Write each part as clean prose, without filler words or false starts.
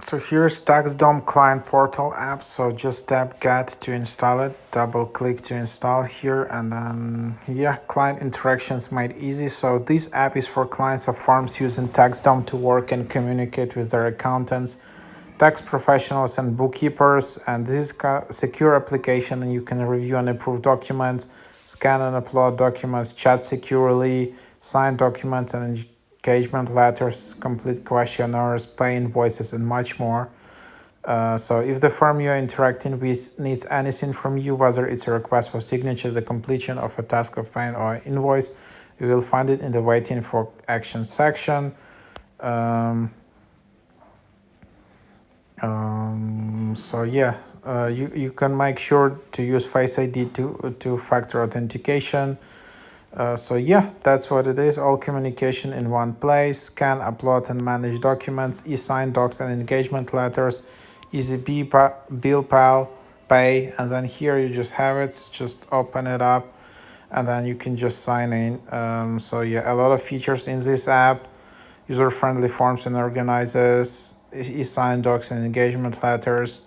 So here's TaxDome Client Portal app. So just tap Get to install it. Double click to install here, and then yeah, client interactions made easy. So this app is for clients of firms using TaxDome to work and communicate with their accountants, tax professionals, and bookkeepers. And this is a secure application, and you can review and approve documents, scan and upload documents, chat securely, sign documents and engagement letters, complete questionnaires, pay invoices, and much more. So if the firm you're interacting with needs anything from you, whether it's a request for signature, the completion of a task of paying, or invoice, you will find it in the waiting for action section. Um, so yeah, you can make sure to use Face ID to two-factor authentication. So yeah, that's what it is. All communication in one place. Scan, upload, and manage documents, e-sign docs and engagement letters, easy bill pal, pay, and then here you just have it. Just open it up, and then you can just sign in. So yeah, a lot of features in this app. User-friendly forms and organizers, e-sign docs and engagement letters.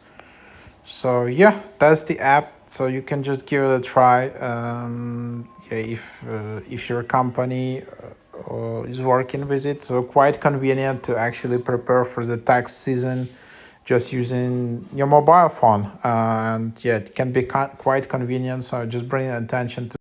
So yeah, that's the app. So you can just give it a try. Yeah, if your company is working with it, so quite convenient to actually prepare for the tax season, just using your mobile phone. And yeah, it can be quite convenient. So just bring attention to